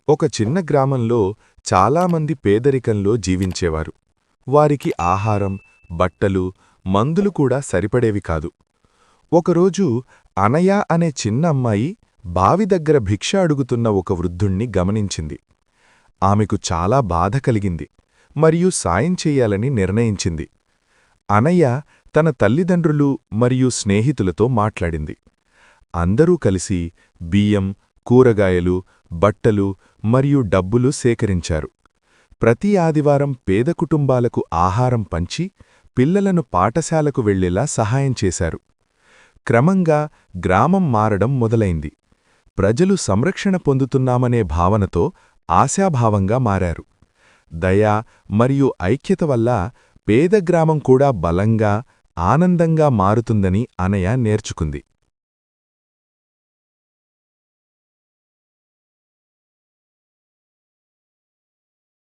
ఒక చిన్న గ్రామంలో చాలామంది పేదరికంలో జీవించేవారు. వారికి ఆహారం, బట్టలు, మందులు కూడా సరిపడేవి కాదు. ఒకరోజు అనయ అనే చిన్న అమ్మాయి బావి దగ్గర భిక్ష అడుగుతున్న ఒక వృద్ధుణ్ణి గమనించింది. ఆమెకు చాలా బాధ కలిగింది మరియు సాయం చెయ్యాలని నిర్ణయించింది. అనయ తన తల్లిదండ్రులు మరియు స్నేహితులతో మాట్లాడింది. అందరూ కలిసి బియ్యం, కూరగాయలు, బట్టలు మరియు డబ్బులు సేకరించారు. ప్రతి ఆదివారం పేద కుటుంబాలకు ఆహారం పంచి పిల్లలను పాఠశాలకు వెళ్లేలా సహాయం చేశారు. క్రమంగా గ్రామం మారడం మొదలైంది. ప్రజలు సంరక్షణ పొందుతున్నామనే భావనతో ఆశాభావంగా మారారు. దయ మరియు ఐక్యత వల్ల పేద గ్రామం కూడా బలంగా, ఆనందంగా మారుతుందని అనయ నేర్చుకుంది.